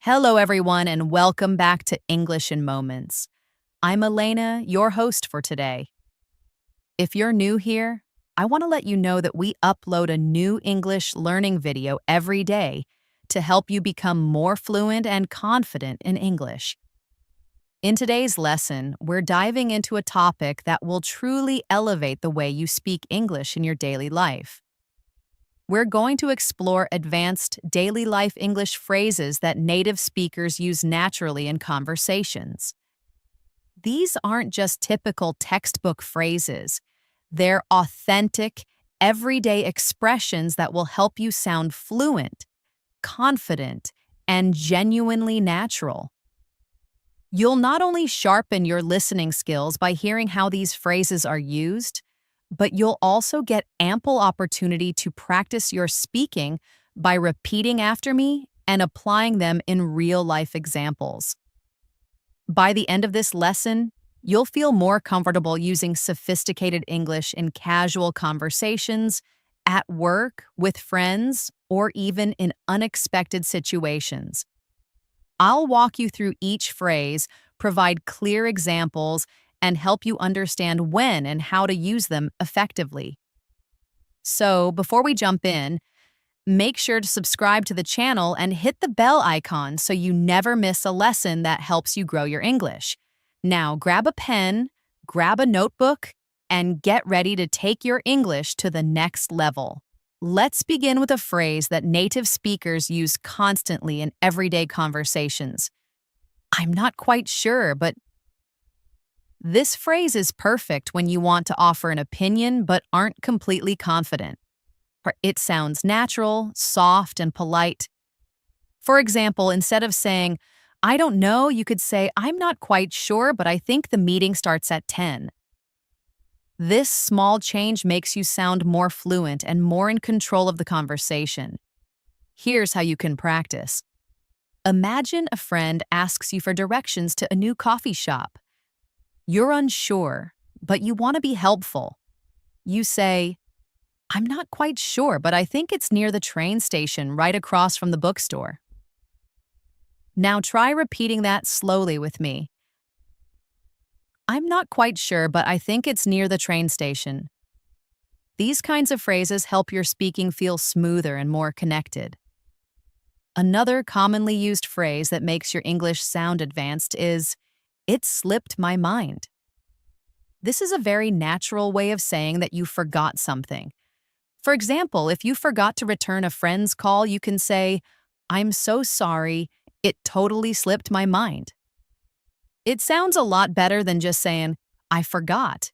Hello, everyone, and welcome back to English in Moments. I'm Elena, your host for today. If you're new here, I want to let you know that we upload a new English learning video every day to help you become more fluent and confident in English. In today's lesson, we're diving into a topic that will truly elevate the way you speak English in your daily life. We're going to explore advanced daily life English phrases that native speakers use naturally in conversations. These aren't just typical textbook phrases. They're authentic, everyday expressions that will help you sound fluent, confident, and genuinely natural. You'll not only sharpen your listening skills by hearing how these phrases are used, but you'll also get ample opportunity to practice your speaking by repeating after me and applying them in real-life examples. By the end of this lesson, you'll feel more comfortable using sophisticated English in casual conversations, at work, with friends, or even in unexpected situations. I'll walk you through each phrase, provide clear examples, and help you understand when and how to use them effectively. So, before we jump in, make sure to subscribe to the channel and hit the bell icon so you never miss a lesson that helps you grow your English. Now, grab a pen, grab a notebook, and get ready to take your English to the next level. Let's begin with a phrase that native speakers use constantly in everyday conversations. I'm not quite sure, but this phrase is perfect when you want to offer an opinion but aren't completely confident. It sounds natural, soft, and polite. For example, instead of saying, I don't know, you could say, I'm not quite sure, but I think the meeting starts at 10. This small change makes you sound more fluent and more in control of the conversation. Here's how you can practice. Imagine a friend asks you for directions to a new coffee shop. You're unsure, but you want to be helpful. You say, I'm not quite sure, but I think it's near the train station right across from the bookstore. Now try repeating that slowly with me. I'm not quite sure, but I think it's near the train station. These kinds of phrases help your speaking feel smoother and more connected. Another commonly used phrase that makes your English sound advanced is, it slipped my mind. This is a very natural way of saying that you forgot something. For example, if you forgot to return a friend's call, you can say, I'm so sorry, it totally slipped my mind. It sounds a lot better than just saying, I forgot.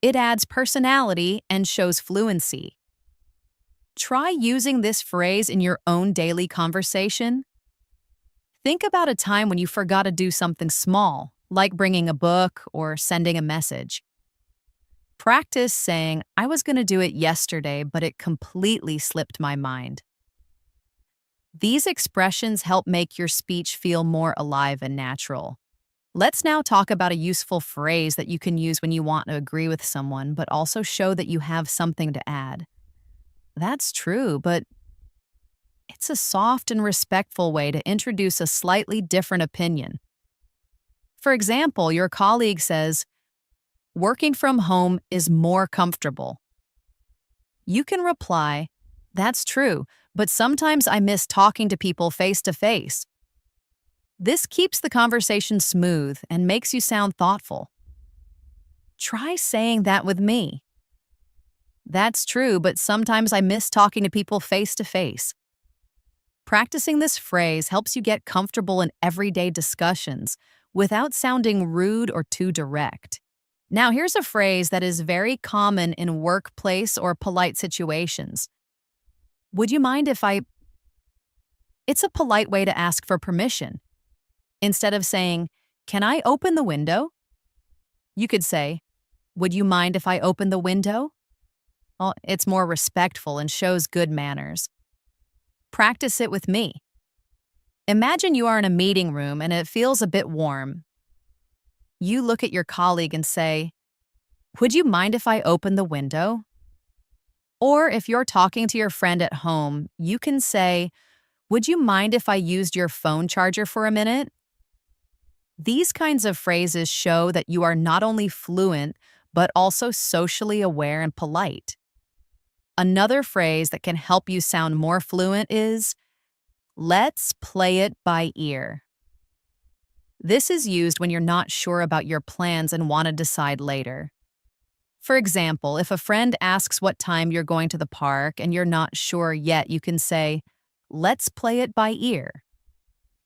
It adds personality and shows fluency. Try using this phrase in your own daily conversation. Think about a time when you forgot to do something small, like bringing a book or sending a message. Practice saying, I was going to do it yesterday, but it completely slipped my mind. These expressions help make your speech feel more alive and natural. Let's now talk about a useful phrase that you can use when you want to agree with someone, but also show that you have something to add. That's true, but it's a soft and respectful way to introduce a slightly different opinion. For example, your colleague says, working from home is more comfortable. You can reply, that's true, but sometimes I miss talking to people face to face. This keeps the conversation smooth and makes you sound thoughtful. Try saying that with me. That's true, but sometimes I miss talking to people face to face. Practicing this phrase helps you get comfortable in everyday discussions without sounding rude or too direct. Now, here's a phrase that is very common in workplace or polite situations. Would you mind if I... It's a polite way to ask for permission. Instead of saying, can I open the window? You could say, would you mind if I open the window? Well, it's more respectful and shows good manners. Practice it with me. Imagine you are in a meeting room and it feels a bit warm. You look at your colleague and say, would you mind if I open the window? Or if you're talking to your friend at home, you can say, Would you mind if I used your phone charger for a minute? These kinds of phrases show that you are not only fluent, but also socially aware and polite. Another phrase that can help you sound more fluent is, let's play it by ear. This is used when you're not sure about your plans and want to decide later. For example, if a friend asks what time you're going to the park and you're not sure yet, you can say, let's play it by ear.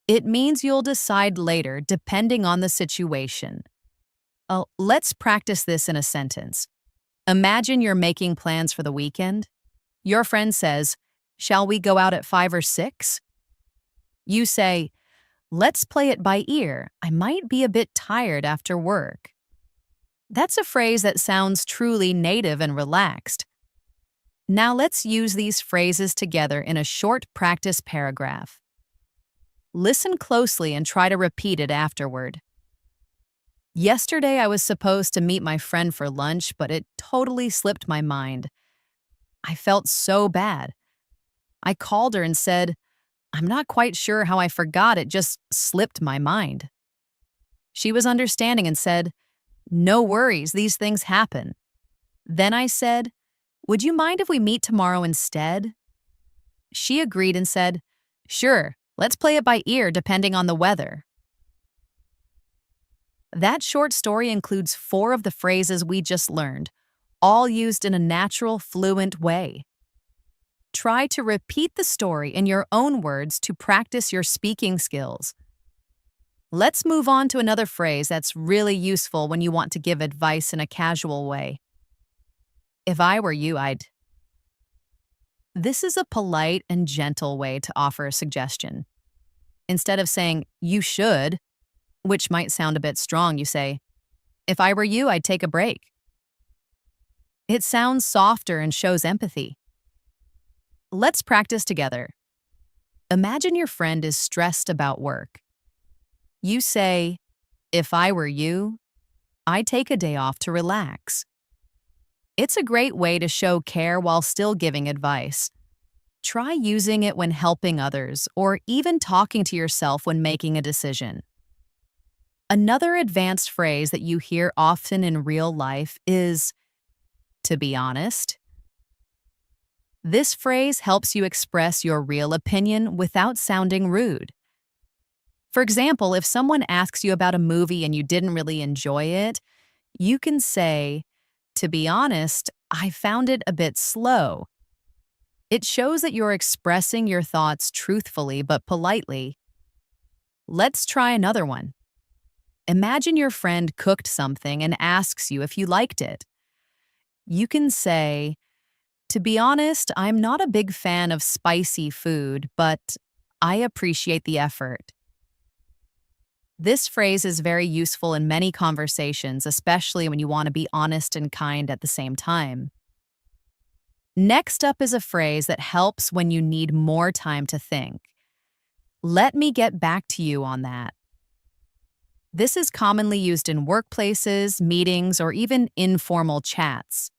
It means you'll decide later depending on the situation. Let's practice this in a sentence. Imagine you're making plans for the weekend. Your friend says, shall we go out at 5 or 6? You say, let's play it by ear. I might be a bit tired after work. That's a phrase that sounds truly native and relaxed. Now let's use these phrases together in a short practice paragraph. Listen closely and try to repeat it afterward. Yesterday I was supposed to meet my friend for lunch, but it totally slipped my mind. I felt so bad. I called her and said, I'm not quite sure how I forgot, it just slipped my mind. She was understanding and said, no worries, these things happen. Then I said, would you mind if we meet tomorrow instead? She agreed and said, sure, let's play it by ear depending on the weather. That short story includes 4 of the phrases we just learned, all used in a natural, fluent way. Try to repeat the story in your own words to practice your speaking skills. Let's move on to another phrase that's really useful when you want to give advice in a casual way. If I were you, I'd. This is a polite and gentle way to offer a suggestion. Instead of saying, you should, which might sound a bit strong, you say, if I were you, I'd take a break. It sounds softer and shows empathy. Let's practice together. Imagine your friend is stressed about work. You say, if I were you, I'd take a day off to relax. It's a great way to show care while still giving advice. Try using it when helping others or even talking to yourself when making a decision. Another advanced phrase that you hear often in real life is, to be honest. This phrase helps you express your real opinion without sounding rude. For example, if someone asks you about a movie and you didn't really enjoy it, you can say, to be honest, I found it a bit slow. It shows that you're expressing your thoughts truthfully but politely. Let's try another one. Imagine your friend cooked something and asks you if you liked it. You can say, to be honest, I'm not a big fan of spicy food, but I appreciate the effort. This phrase is very useful in many conversations, especially when you want to be honest and kind at the same time. Next up is a phrase that helps when you need more time to think. Let me get back to you on that. This is commonly used in workplaces, meetings, or even informal chats.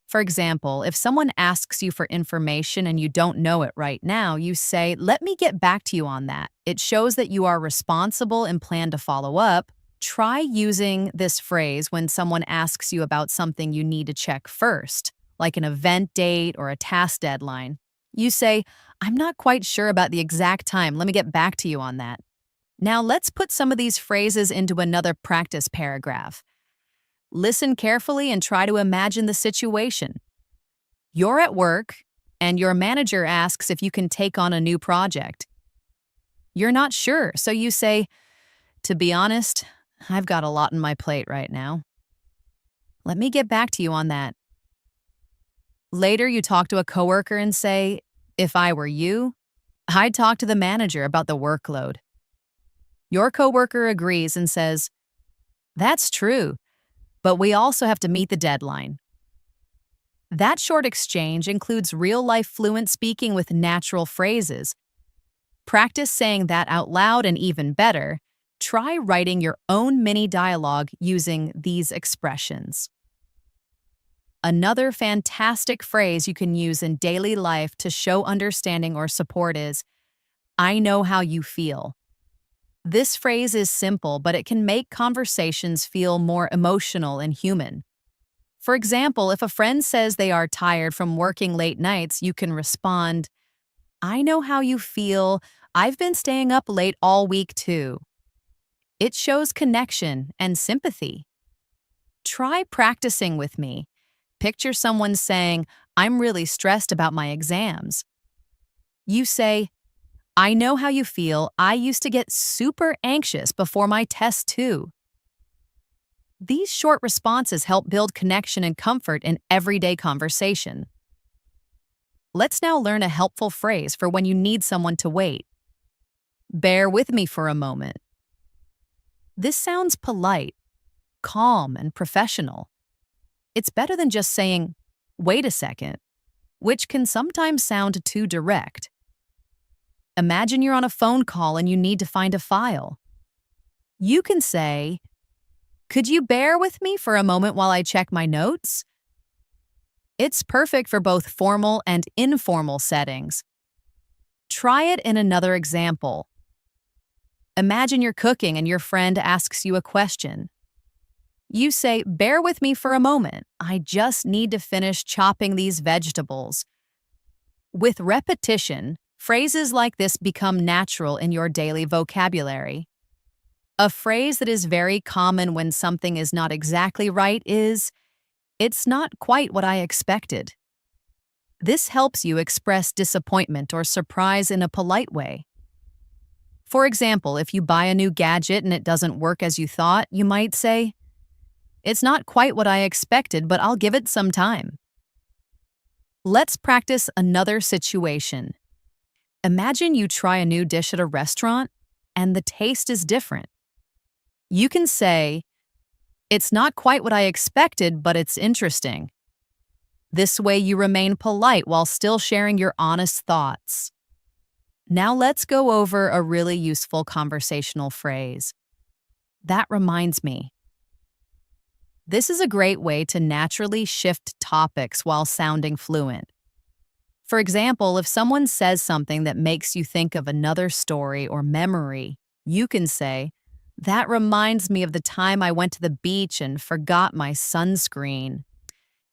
For example, if someone asks you for information and you don't know it right now, you say, let me get back to you on that. It shows that you are responsible and plan to follow up. Try using this phrase when someone asks you about something you need to check first, like an event date or a task deadline. You say, I'm not quite sure about the exact time. Let me get back to you on that. Now let's put some of these phrases into another practice paragraph. Listen carefully and try to imagine the situation. You're at work, and your manager asks if you can take on a new project. You're not sure, so you say, to be honest, I've got a lot on my plate right now. Let me get back to you on that. Later, you talk to a coworker and say, if I were you, I'd talk to the manager about the workload. Your coworker agrees and says, that's true, but we also have to meet the deadline. That short exchange includes real-life fluent speaking with natural phrases. Practice saying that out loud, and even better, try writing your own mini dialogue using these expressions. Another fantastic phrase you can use in daily life to show understanding or support is, I know how you feel. This phrase is simple, but it can make conversations feel more emotional and human. For example, if a friend says they are tired from working late nights, you can respond, I know how you feel. I've been staying up late all week too. It shows connection and sympathy. Try practicing with me. Picture someone saying, I'm really stressed about my exams. You say, I know how you feel. I used to get super anxious before my test too. These short responses help build connection and comfort in everyday conversation. Let's now learn a helpful phrase for when you need someone to wait. Bear with me for a moment. This sounds polite, calm, and professional. It's better than just saying, wait a second, which can sometimes sound too direct. Imagine you're on a phone call and you need to find a file. You can say, could you bear with me for a moment while I check my notes? It's perfect for both formal and informal settings. Try it in another example. Imagine you're cooking and your friend asks you a question. You say, bear with me for a moment. I just need to finish chopping these vegetables. With repetition, phrases like this become natural in your daily vocabulary. A phrase that is very common when something is not exactly right is, it's not quite what I expected. This helps you express disappointment or surprise in a polite way. For example, if you buy a new gadget and it doesn't work as you thought, you might say, it's not quite what I expected, but I'll give it some time. Let's practice another situation. Imagine you try a new dish at a restaurant and the taste is different. You can say, it's not quite what I expected, but it's interesting. This way you remain polite while still sharing your honest thoughts. Now let's go over a really useful conversational phrase. That reminds me. This is a great way to naturally shift topics while sounding fluent. For example, if someone says something that makes you think of another story or memory, you can say, that reminds me of the time I went to the beach and forgot my sunscreen.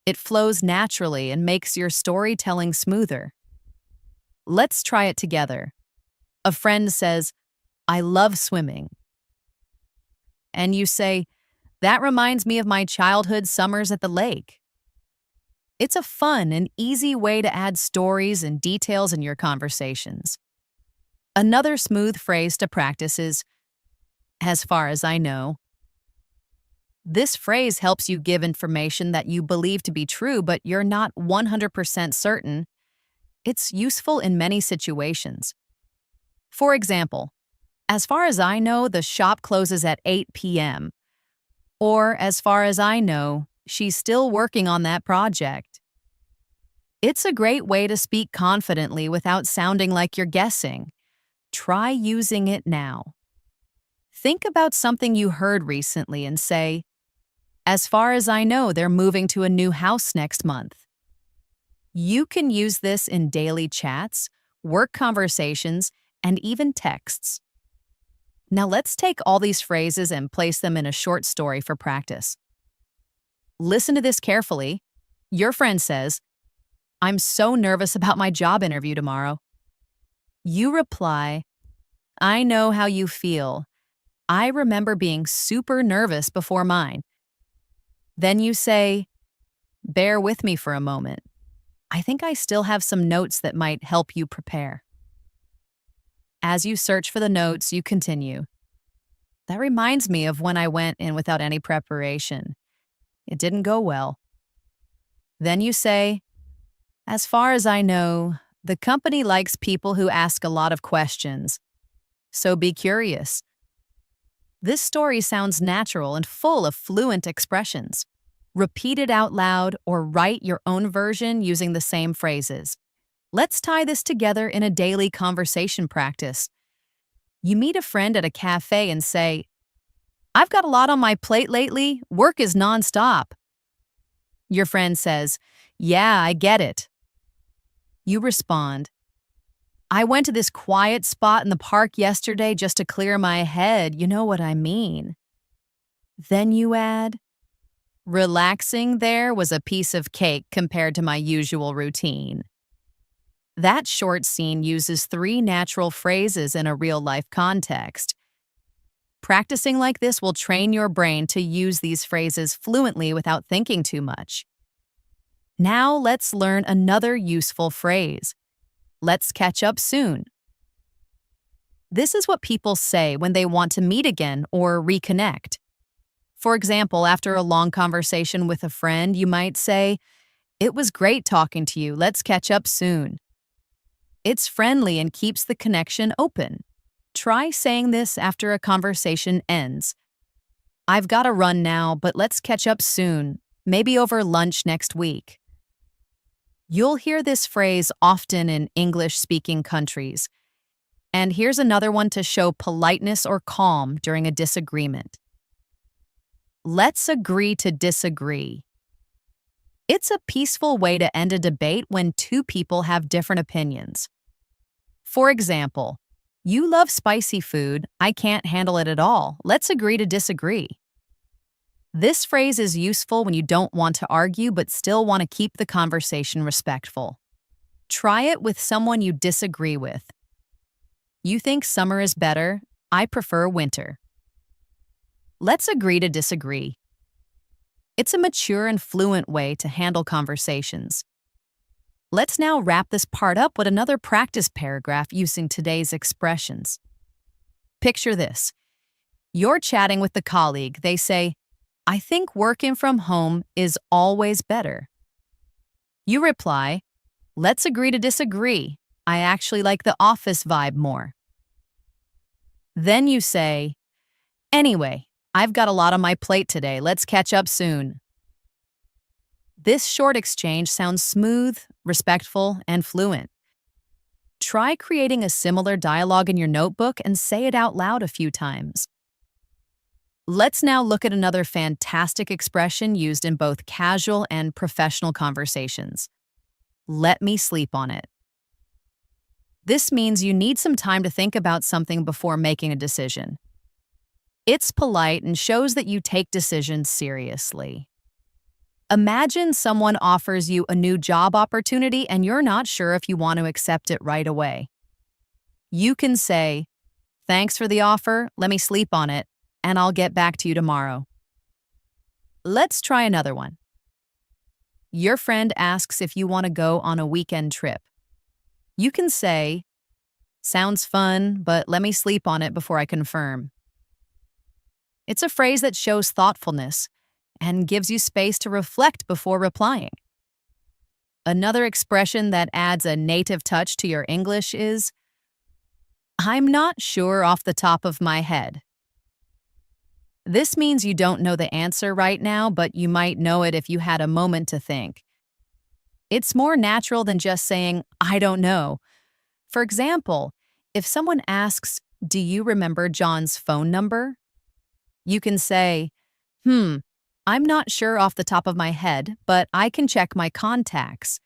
It flows naturally and makes your storytelling smoother. Let's try it together. A friend says, I love swimming. And you say, that reminds me of my childhood summers at the lake. It's a fun and easy way to add stories and details in your conversations. Another smooth phrase to practice is, as far as I know. This phrase helps you give information that you believe to be true, but you're not 100% certain. It's useful in many situations. For example, as far as I know, the shop closes at 8 p.m. Or, as far as I know, she's still working on that project. It's a great way to speak confidently without sounding like you're guessing. Try using it now. Think about something you heard recently and say, as far as I know, they're moving to a new house next month. You can use this in daily chats, work conversations, and even texts. Now let's take all these phrases and place them in a short story for practice. Listen to this carefully. Your friend says, I'm so nervous about my job interview tomorrow. You reply, I know how you feel. I remember being super nervous before mine. Then you say, bear with me for a moment. I think I still have some notes that might help you prepare. As you search for the notes, you continue. That reminds me of when I went in without any preparation. It didn't go well. Then you say, as far as I know, the company likes people who ask a lot of questions. So be curious. This story sounds natural and full of fluent expressions. Repeat it out loud or write your own version using the same phrases. Let's tie this together in a daily conversation practice. You meet a friend at a cafe and say, I've got a lot on my plate lately. Work is nonstop. Your friend says, yeah, I get it. You respond, I went to this quiet spot in the park yesterday just to clear my head. You know what I mean. Then you add, relaxing there was a piece of cake compared to my usual routine. That short scene uses 3 natural phrases in a real-life context. Practicing like this will train your brain to use these phrases fluently without thinking too much. Now let's learn another useful phrase. Let's catch up soon. This is what people say when they want to meet again or reconnect. For example, after a long conversation with a friend, you might say, "It was great talking to you. Let's catch up soon." It's friendly and keeps the connection open. Try saying this after a conversation ends. "I've got to run now, but let's catch up soon, maybe over lunch next week." You'll hear this phrase often in English-speaking countries. And here's another one to show politeness or calm during a disagreement. Let's agree to disagree. It's a peaceful way to end a debate when 2 people have different opinions. For example, "You love spicy food. I can't handle it at all. Let's agree to disagree." This phrase is useful when you don't want to argue but still want to keep the conversation respectful. Try it with someone you disagree with. "You think summer is better. I prefer winter." Let's agree to disagree. It's a mature and fluent way to handle conversations. Let's now wrap this part up with another practice paragraph using today's expressions. Picture this. You're chatting with a colleague. They say, "I think working from home is always better." You reply, "Let's agree to disagree. I actually like the office vibe more." Then you say, "Anyway, I've got a lot on my plate today. Let's catch up soon." This short exchange sounds smooth, respectful, and fluent. Try creating a similar dialogue in your notebook and say it out loud a few times. Let's now look at another fantastic expression used in both casual and professional conversations. Let me sleep on it. This means you need some time to think about something before making a decision. It's polite and shows that you take decisions seriously. Imagine someone offers you a new job opportunity and you're not sure if you want to accept it right away. You can say, "Thanks for the offer, let me sleep on it, and I'll get back to you tomorrow." Let's try another one. Your friend asks if you want to go on a weekend trip. You can say, "Sounds fun, but let me sleep on it before I confirm." It's a phrase that shows thoughtfulness and gives you space to reflect before replying. Another expression that adds a native touch to your English is, "I'm not sure off the top of my head." This means you don't know the answer right now, but you might know it if you had a moment to think. It's more natural than just saying, "I don't know." For example, if someone asks, "Do you remember John's phone number?" You can say, "I'm not sure off the top of my head, but I can check my contacts."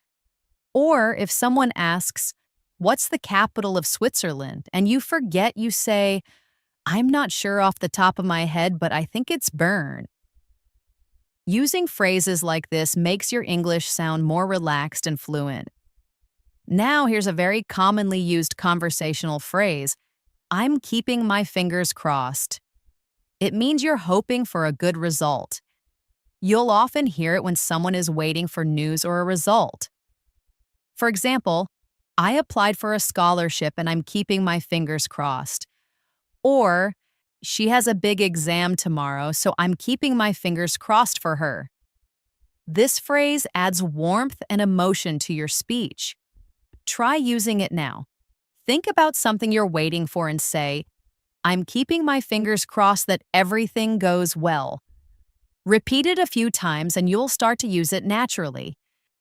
Or if someone asks, "What's the capital of Switzerland?" and you forget, you say, "I'm not sure off the top of my head, but I think it's Bern." Using phrases like this makes your English sound more relaxed and fluent. Now here's a very commonly used conversational phrase, "I'm keeping my fingers crossed." It means you're hoping for a good result. You'll often hear it when someone is waiting for news or a result. For example, "I applied for a scholarship and I'm keeping my fingers crossed." Or, "She has a big exam tomorrow, so I'm keeping my fingers crossed for her." This phrase adds warmth and emotion to your speech. Try using it now. Think about something you're waiting for and say, "I'm keeping my fingers crossed that everything goes well." Repeat it a few times and you'll start to use it naturally.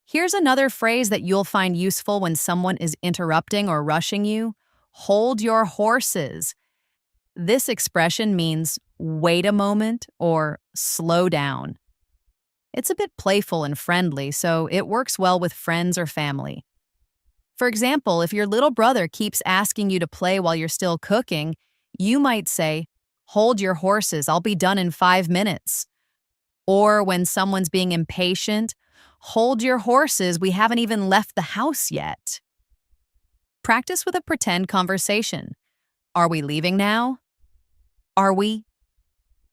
Here's another phrase that you'll find useful when someone is interrupting or rushing you. Hold your horses. This expression means wait a moment or slow down. It's a bit playful and friendly, so it works well with friends or family. For example, if your little brother keeps asking you to play while you're still cooking, you might say, "Hold your horses, I'll be done in 5 minutes." Or when someone's being impatient, "Hold your horses, we haven't even left the house yet." Practice with a pretend conversation. Are we leaving now? Are we?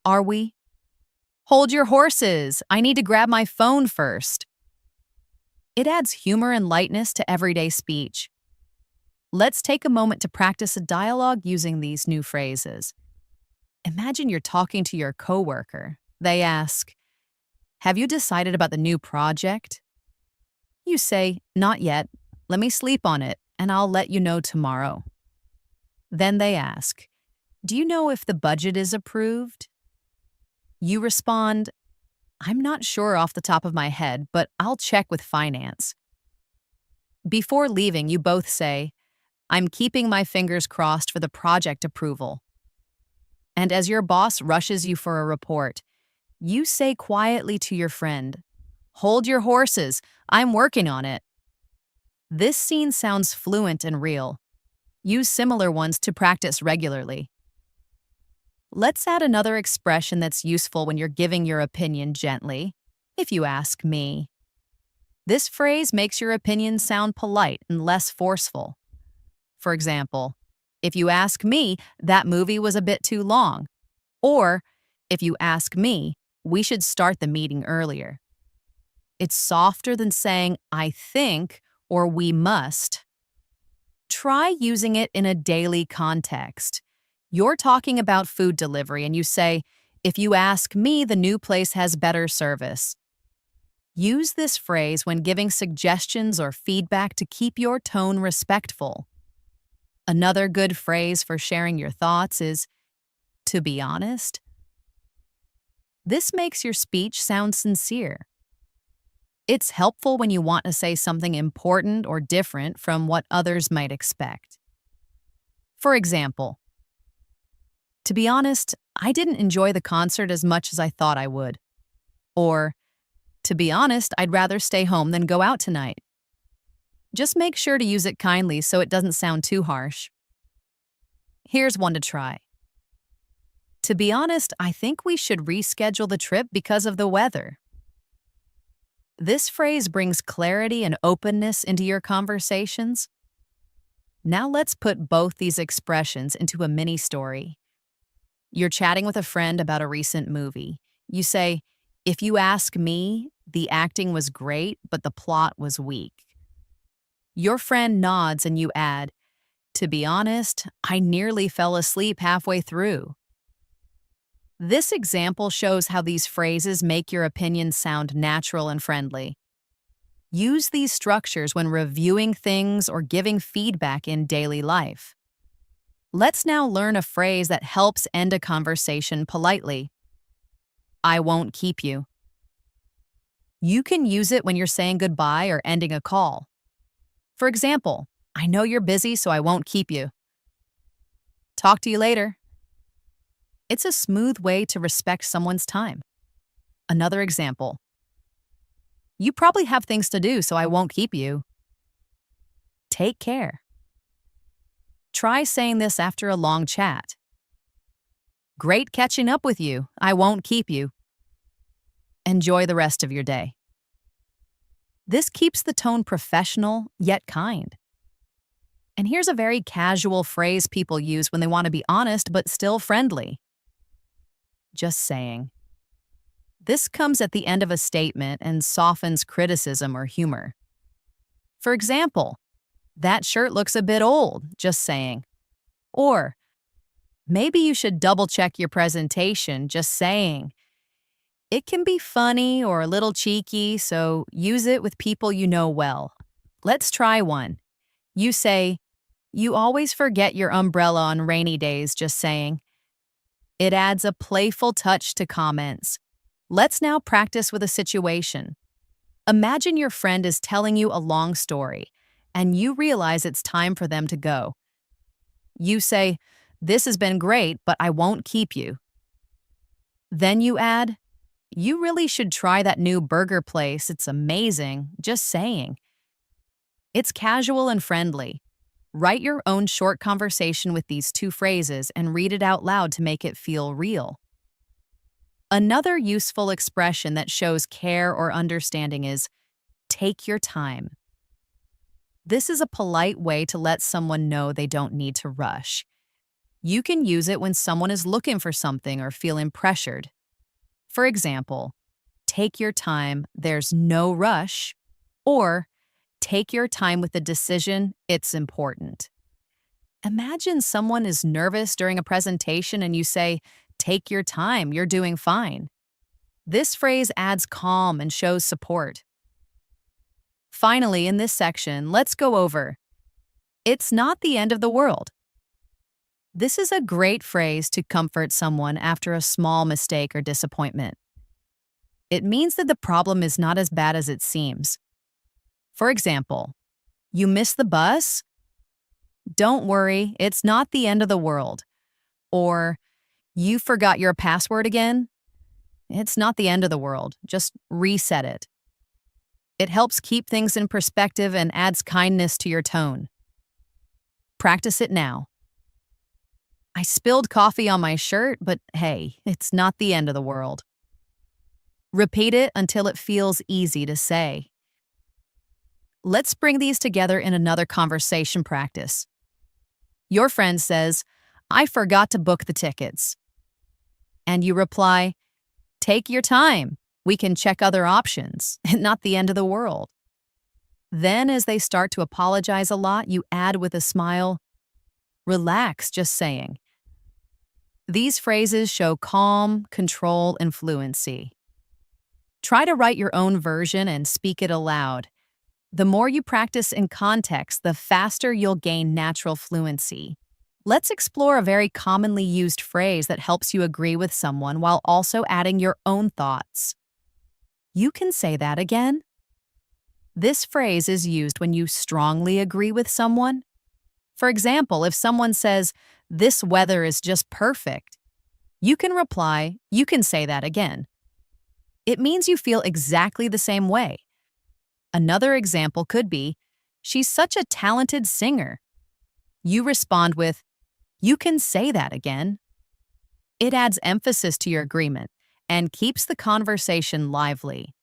Are we? Hold your horses, I need to grab my phone first. It adds humor and lightness to everyday speech. Let's take a moment to practice a dialogue using these new phrases. Imagine you're talking to your coworker. They ask, "Have you decided about the new project?" You say, "Not yet. Let me sleep on it, and I'll let you know tomorrow." Then they ask, "Do you know if the budget is approved?" You respond, "I'm not sure off the top of my head, but I'll check with finance." Before leaving, you both say, "I'm keeping my fingers crossed for the project approval." And as your boss rushes you for a report, you say quietly to your friend, "Hold your horses, I'm working on it." This scene sounds fluent and real. Use similar ones to practice regularly. Let's add another expression that's useful when you're giving your opinion gently. If you ask me. This phrase makes your opinion sound polite and less forceful. For example, if you ask me, that movie was a bit too long. Or, if you ask me, we should start the meeting earlier. It's softer than saying, "I think," or "we must." Try using it in a daily context. You're talking about food delivery and you say, "If you ask me, the new place has better service." Use this phrase when giving suggestions or feedback to keep your tone respectful. Another good phrase for sharing your thoughts is, "To be honest." This makes your speech sound sincere. It's helpful when you want to say something important or different from what others might expect. For example, "To be honest, I didn't enjoy the concert as much as I thought I would." Or, "To be honest, I'd rather stay home than go out tonight." Just make sure to use it kindly so it doesn't sound too harsh. Here's one to try. "To be honest, I think we should reschedule the trip because of the weather." This phrase brings clarity and openness into your conversations. Now let's put both these expressions into a mini story. You're chatting with a friend about a recent movie. You say, "If you ask me, the acting was great, but the plot was weak." Your friend nods and you add, "To be honest, I nearly fell asleep halfway through." This example shows how these phrases make your opinion sound natural and friendly. Use these structures when reviewing things or giving feedback in daily life. Let's now learn a phrase that helps end a conversation politely. "I won't keep you." You can use it when you're saying goodbye or ending a call. For example, "I know you're busy, so I won't keep you." "Talk to you later." It's a smooth way to respect someone's time. Another example. "You probably have things to do, so I won't keep you." Take care. Try saying this after a long chat. "Great catching up with you. I won't keep you." Enjoy the rest of your day. This keeps the tone professional yet kind. And here's a very casual phrase people use when they want to be honest but still friendly. "Just saying." This comes at the end of a statement and softens criticism or humor. For example, "That shirt looks a bit old, just saying." Or, "Maybe you should double-check your presentation, just saying." It can be funny or a little cheeky, so use it with people you know well. Let's try one. You say, "You always forget your umbrella on rainy days, just saying." It adds a playful touch to comments. Let's now practice with a situation. Imagine your friend is telling you a long story, and you realize it's time for them to go. You say, "This has been great, but I won't keep you." Then you add, "You really should try that new burger place, it's amazing, just saying." It's casual and friendly. Write your own short conversation with these two phrases and read it out loud to make it feel real. Another useful expression that shows care or understanding is take your time. This is a polite way to let someone know they don't need to rush. You can use it when someone is looking for something or feeling pressured. For example, take your time, there's no rush, or take your time with the decision, it's important. Imagine someone is nervous during a presentation and you say, take your time, you're doing fine. This phrase adds calm and shows support. Finally, in this section, let's go over, it's not the end of the world. This is a great phrase to comfort someone after a small mistake or disappointment. It means that the problem is not as bad as it seems. For example, you missed the bus? Don't worry, it's not the end of the world. Or, you forgot your password again? It's not the end of the world, just reset it. It helps keep things in perspective and adds kindness to your tone. Practice it now. I spilled coffee on my shirt, but hey, it's not the end of the world. Repeat it until it feels easy to say. Let's bring these together in another conversation practice. Your friend says, I forgot to book the tickets. And you reply, take your time. We can check other options, not the end of the world. Then, as they start to apologize a lot, you add with a smile, relax, just saying. These phrases show calm, control, and fluency. Try to write your own version and speak it aloud. The more you practice in context, the faster you'll gain natural fluency. Let's explore a very commonly used phrase that helps you agree with someone while also adding your own thoughts. You can say that again. This phrase is used when you strongly agree with someone. For example, if someone says, this weather is just perfect, you can reply, you can say that again. It means you feel exactly the same way. Another example could be, she's such a talented singer. You respond with, you can say that again. It adds emphasis to your agreement and keeps the conversation lively.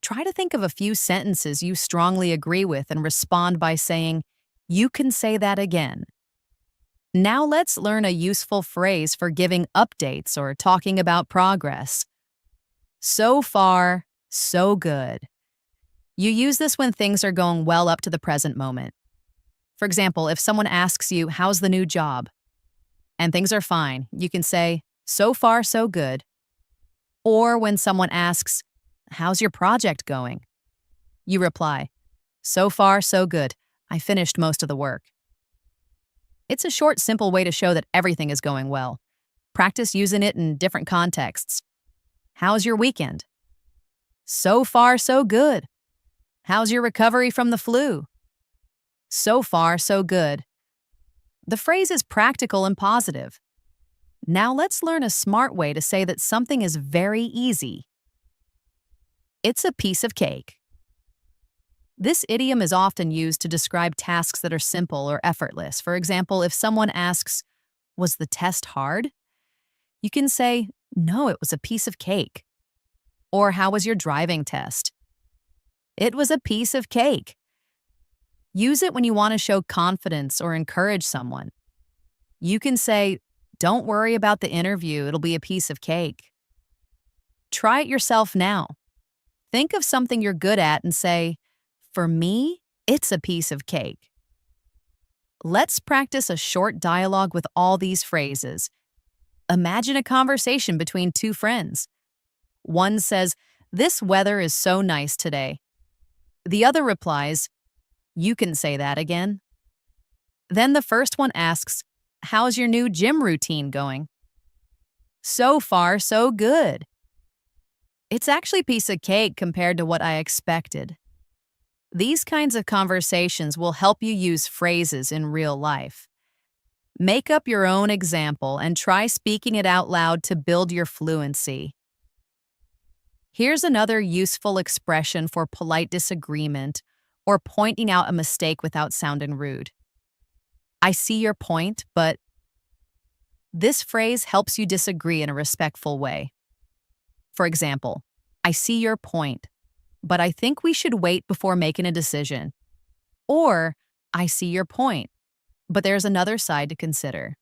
Try to think of a few sentences you strongly agree with and respond by saying, you can say that again. Now let's learn a useful phrase for giving updates or talking about progress. So far, so good. You use this when things are going well up to the present moment. For example, if someone asks you, how's the new job? And things are fine, you can say, so far, so good. Or when someone asks, how's your project going? You reply, so far, so good. I finished most of the work. It's a short, simple way to show that everything is going well. Practice using it in different contexts. How's your weekend? So far, so good. How's your recovery from the flu? So far, so good. The phrase is practical and positive. Now let's learn a smart way to say that something is very easy. It's a piece of cake. This idiom is often used to describe tasks that are simple or effortless. For example, if someone asks, was the test hard? You can say, no, it was a piece of cake. Or how was your driving test? It was a piece of cake. Use it when you want to show confidence or encourage someone. You can say, don't worry about the interview, it'll be a piece of cake. Try it yourself now. Think of something you're good at and say, for me, it's a piece of cake. Let's practice a short dialogue with all these phrases. Imagine a conversation between two friends. One says, this weather is so nice today. The other replies, you can say that again. Then the first one asks, how's your new gym routine going? So far, so good. It's actually a piece of cake compared to what I expected. These kinds of conversations will help you use phrases in real life. Make up your own example and try speaking it out loud to build your fluency. Here's another useful expression for polite disagreement or pointing out a mistake without sounding rude. I see your point, but this phrase helps you disagree in a respectful way. For example, I see your point, but I think we should wait before making a decision. Or, I see your point, but there's another side to consider.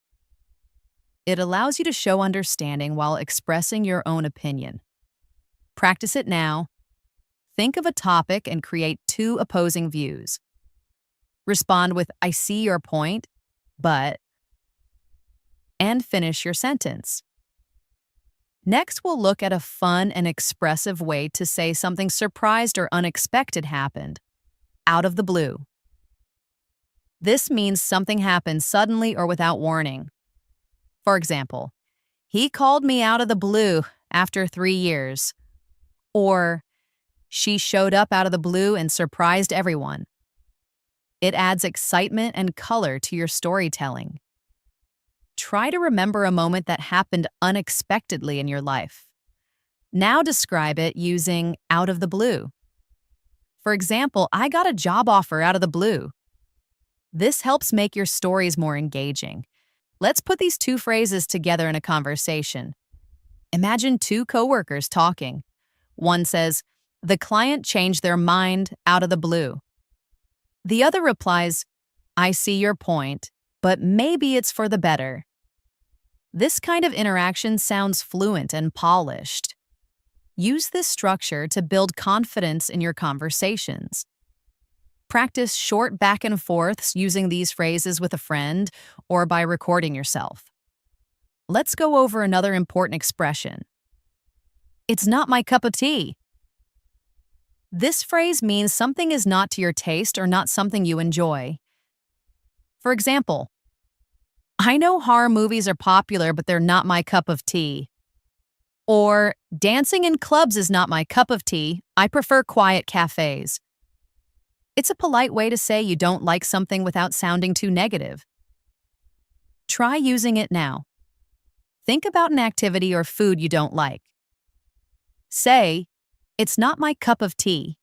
It allows you to show understanding while expressing your own opinion. Practice it now. Think of a topic and create two opposing views. Respond with, I see your point, but, and finish your sentence. Next, we'll look at a fun and expressive way to say something surprised or unexpected happened, out of the blue. This means something happened suddenly or without warning. For example, he called me out of the blue after 3 years. Or, she showed up out of the blue and surprised everyone. It adds excitement and color to your storytelling. Try to remember a moment that happened unexpectedly in your life. Now describe it using out of the blue. For example, I got a job offer out of the blue. This helps make your stories more engaging. Let's put these two phrases together in a conversation. Imagine two coworkers talking. One says, the client changed their mind out of the blue. The other replies, I see your point, but maybe it's for the better. This kind of interaction sounds fluent and polished. Use this structure to build confidence in your conversations. Practice short back and forths using these phrases with a friend or by recording yourself. Let's go over another important expression. It's not my cup of tea. This phrase means something is not to your taste or not something you enjoy. For example, I know horror movies are popular, but they're not my cup of tea. Or, dancing in clubs is not my cup of tea. I prefer quiet cafes. It's a polite way to say you don't like something without sounding too negative. Try using it now. Think about an activity or food you don't like. Say, it's not my cup of tea.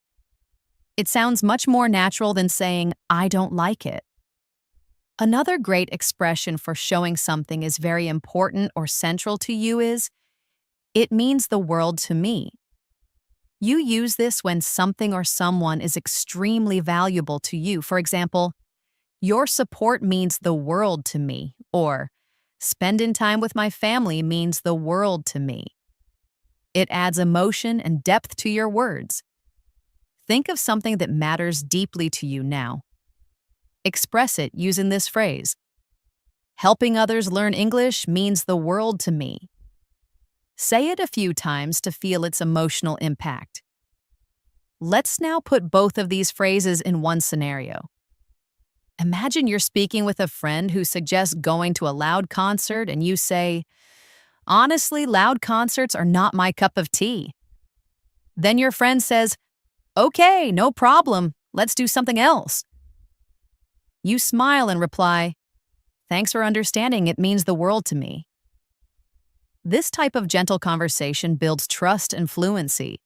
It sounds much more natural than saying, I don't like it. Another great expression for showing something is very important or central to you is, it means the world to me. You use this when something or someone is extremely valuable to you. For example, your support means the world to me, or spending time with my family means the world to me. It adds emotion and depth to your words. Think of something that matters deeply to you now. Express it using this phrase. Helping others learn English means the world to me. Say it a few times to feel its emotional impact. Let's now put both of these phrases in one scenario. Imagine you're speaking with a friend who suggests going to a loud concert and you say, honestly, loud concerts are not my cup of tea. Then your friend says, okay, no problem, let's do something else. You smile and reply, thanks for understanding, it means the world to me. This type of gentle conversation builds trust and fluency.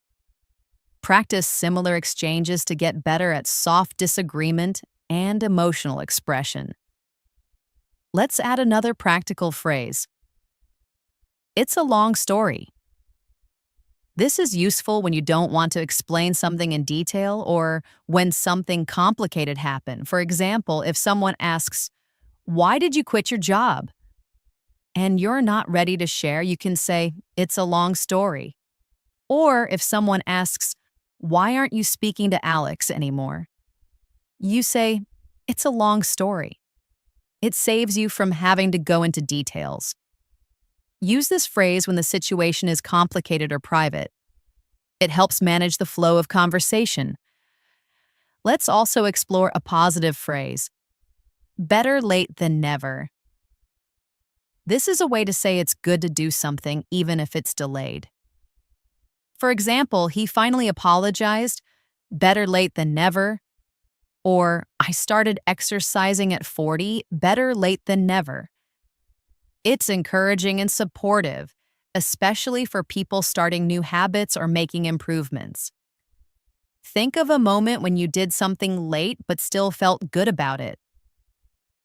Practice similar exchanges to get better at soft disagreement and emotional expression. Let's add another practical phrase. It's a long story. This is useful when you don't want to explain something in detail or when something complicated happened. For example, if someone asks, why did you quit your job? And you're not ready to share, you can say, it's a long story. Or if someone asks, why aren't you speaking to Alex anymore? You say, it's a long story. It saves you from having to go into details. Use this phrase when the situation is complicated or private. It helps manage the flow of conversation. Let's also explore a positive phrase. Better late than never. This is a way to say it's good to do something even if it's delayed. For example, he finally apologized, better late than never. Or, I started exercising at 40, better late than never. It's encouraging and supportive, especially for people starting new habits or making improvements. Think of a moment when you did something late but still felt good about it.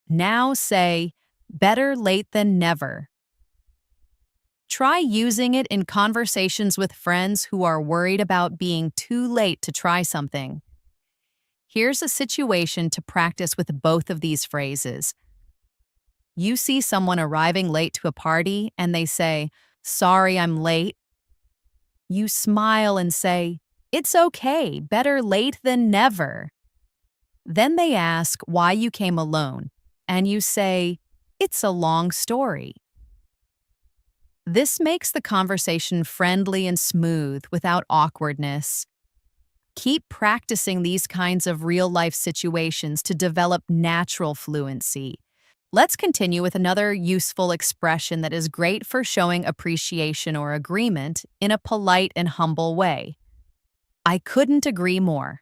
Now say, better late than never. Try using it in conversations with friends who are worried about being too late to try something. Here's a situation to practice with both of these phrases. You see someone arriving late to a party and they say, "Sorry, I'm late." You smile and say, "It's okay, better late than never." Then they ask why you came alone, and you say, "It's a long story." This makes the conversation friendly and smooth without awkwardness. Keep practicing these kinds of real-life situations to develop natural fluency. Let's continue with another useful expression that is great for showing appreciation or agreement in a polite and humble way. I couldn't agree more.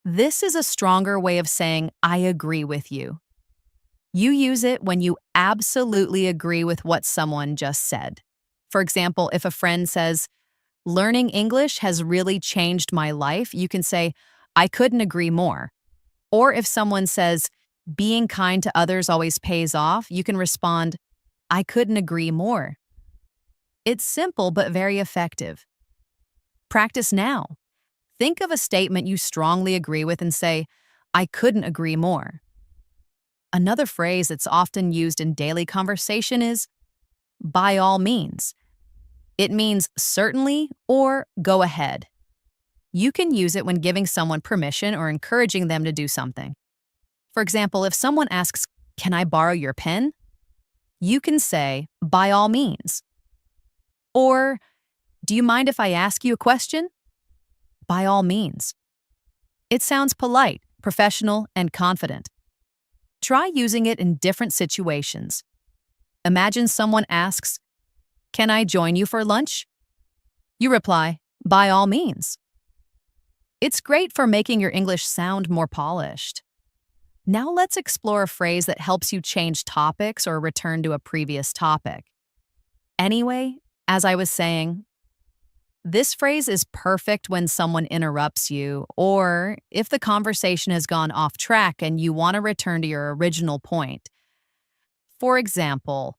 This is a stronger way of saying, I agree with you. You use it when you absolutely agree with what someone just said. For example, if a friend says, "Learning English has really changed my life," you can say, "I couldn't agree more." Or if someone says, "Being kind to others always pays off," you can respond, "I couldn't agree more." It's simple but very effective. Practice now. Think of a statement you strongly agree with and say, "I couldn't agree more." Another phrase that's often used in daily conversation is "by all means." It means certainly or go ahead. You can use it when giving someone permission or encouraging them to do something. For example, if someone asks, "Can I borrow your pen?" you can say, "By all means." Or, "Do you mind if I ask you a question?" By all means. It sounds polite, professional, and confident. Try using it in different situations. Imagine someone asks, "Can I join you for lunch?" You reply, "By all means." It's great for making your English sound more polished. Now let's explore a phrase that helps you change topics or return to a previous topic. Anyway, as I was saying, this phrase is perfect when someone interrupts you or if the conversation has gone off track and you want to return to your original point. For example,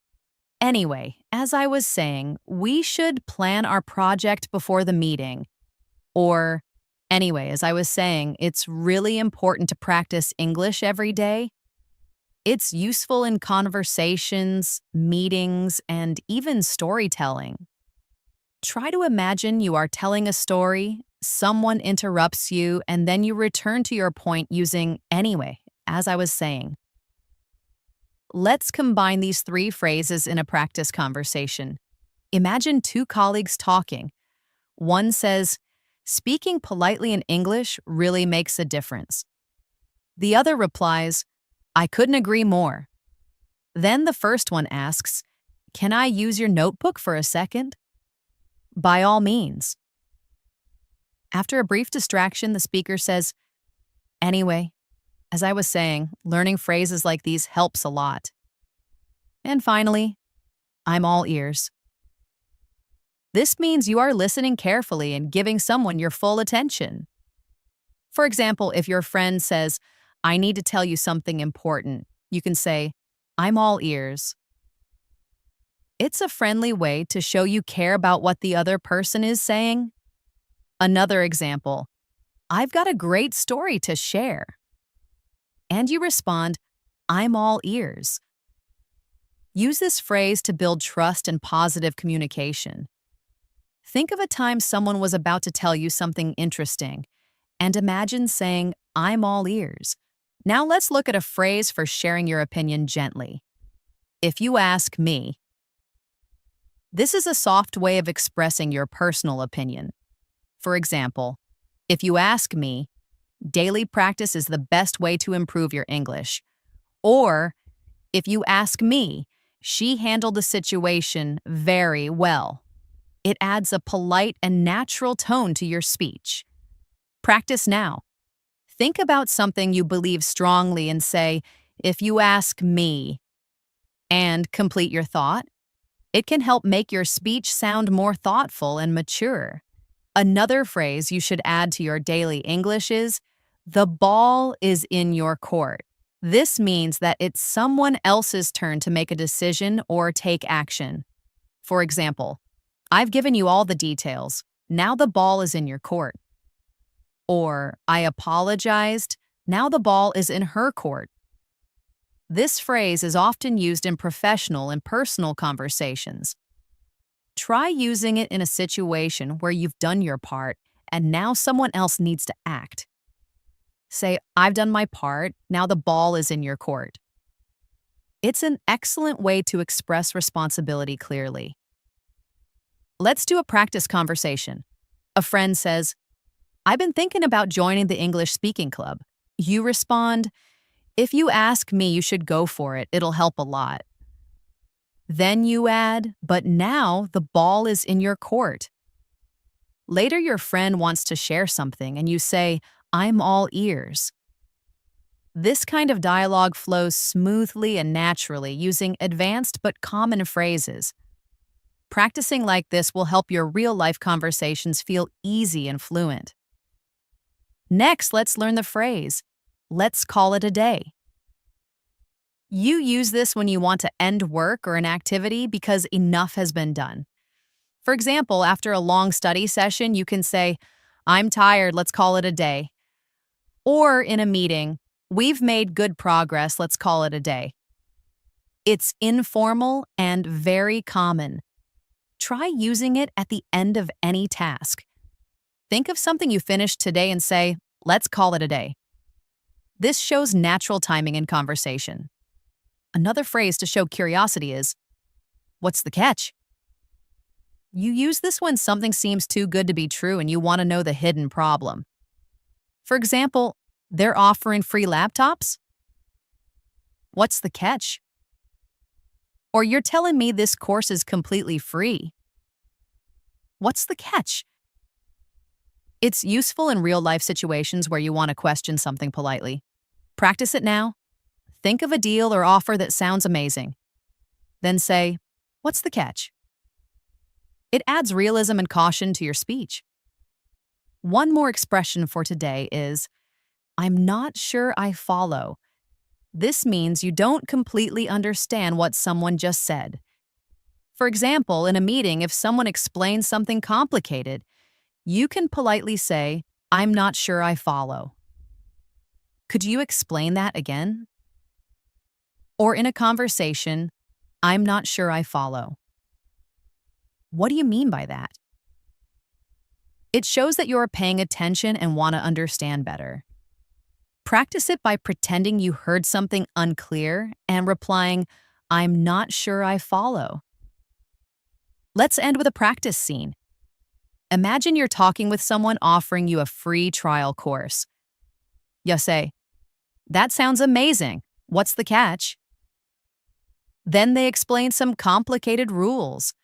anyway, as I was saying, we should plan our project before the meeting. Or, anyway, as I was saying, it's really important to practice English every day. It's useful in conversations, meetings, and even storytelling. Try to imagine you are telling a story, someone interrupts you, and then you return to your point using "anyway," as I was saying. Let's combine these three phrases in a practice conversation. Imagine two colleagues talking. One says, "Speaking politely in English really makes a difference." The other replies, "I couldn't agree more." Then the first one asks, "Can I use your notebook for a second?" By all means. After a brief distraction, the speaker says, "Anyway, as I was saying, learning phrases like these helps a lot." And finally, "I'm all ears." This means you are listening carefully and giving someone your full attention. For example, if your friend says, "I need to tell you something important," you can say, "I'm all ears." It's a friendly way to show you care about what the other person is saying. Another example, "I've got a great story to share." And you respond, "I'm all ears." Use this phrase to build trust and positive communication. Think of a time someone was about to tell you something interesting, and imagine saying, "I'm all ears." Now let's look at a phrase for sharing your opinion gently. If you ask me, this is a soft way of expressing your personal opinion. For example, if you ask me, daily practice is the best way to improve your English. Or, if you ask me, she handled the situation very well. It adds a polite and natural tone to your speech. Practice now. Think about something you believe strongly and say, "If you ask me," and complete your thought. It can help make your speech sound more thoughtful and mature. Another phrase you should add to your daily English is, the ball is in your court. This means that it's someone else's turn to make a decision or take action. For example, I've given you all the details. Now the ball is in your court. Or, I apologized. Now the ball is in her court. This phrase is often used in professional and personal conversations. Try using it in a situation where you've done your part and now someone else needs to act. Say, I've done my part, now the ball is in your court. It's an excellent way to express responsibility clearly. Let's do a practice conversation. A friend says, I've been thinking about joining the English speaking club. You respond, if you ask me, you should go for it. It'll help a lot. Then you add, but now the ball is in your court. Later, your friend wants to share something and you say, I'm all ears. This kind of dialogue flows smoothly and naturally using advanced but common phrases. Practicing like this will help your real-life conversations feel easy and fluent. Next, let's learn the phrase, let's call it a day. You use this when you want to end work or an activity because enough has been done. For example, after a long study session, you can say, I'm tired, let's call it a day. Or in a meeting, we've made good progress, let's call it a day. It's informal and very common. Try using it at the end of any task. Think of something you finished today and say, let's call it a day. This shows natural timing in conversation. Another phrase to show curiosity is, what's the catch? You use this when something seems too good to be true and you want to know the hidden problem. For example, they're offering free laptops? What's the catch? Or you're telling me this course is completely free. What's the catch? It's useful in real-life situations where you want to question something politely. Practice it now. Think of a deal or offer that sounds amazing. Then say, what's the catch? It adds realism and caution to your speech. One more expression for today is, I'm not sure I follow. This means you don't completely understand what someone just said. For example, in a meeting, if someone explains something complicated, you can politely say, I'm not sure I follow. Could you explain that again? Or in a conversation, I'm not sure I follow. What do you mean by that? It shows that you're paying attention and want to understand better. Practice it by pretending you heard something unclear and replying, I'm not sure I follow. Let's end with a practice scene. Imagine you're talking with someone offering you a free trial course. You say, that sounds amazing. What's the catch? Then they explain some complicated rules.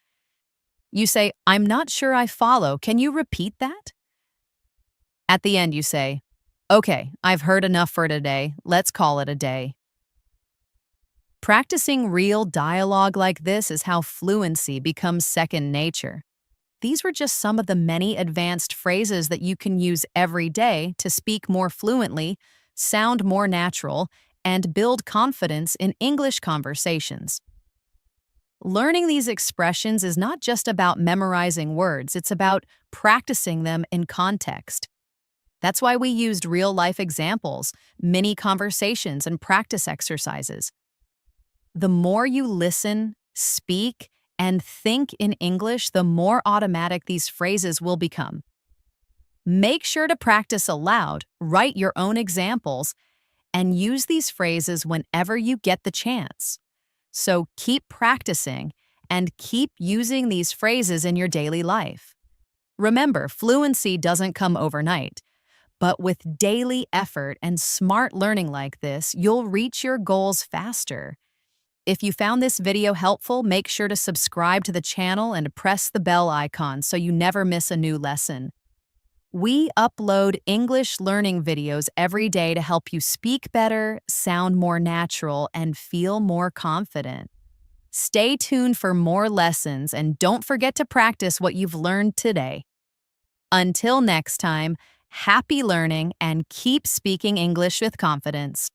You say, I'm not sure I follow. Can you repeat that? At the end, you say, okay, I've heard enough for today. Let's call it a day. Practicing real dialogue like this is how fluency becomes second nature. These were just some of the many advanced phrases that you can use every day to speak more fluently, sound more natural, and build confidence in English conversations. Learning these expressions is not just about memorizing words, it's about practicing them in context. That's why we used real-life examples, mini conversations, and practice exercises. The more you listen, speak, and think in English, the more automatic these phrases will become. Make sure to practice aloud, write your own examples, and use these phrases whenever you get the chance. So keep practicing and keep using these phrases in your daily life. Remember, fluency doesn't come overnight, but with daily effort and smart learning like this, you'll reach your goals faster. If you found this video helpful, make sure to subscribe to the channel and press the bell icon so you never miss a new lesson. We upload English learning videos every day to help you speak better, sound more natural, and feel more confident. Stay tuned for more lessons and don't forget to practice what you've learned today. Until next time, happy learning and keep speaking English with confidence.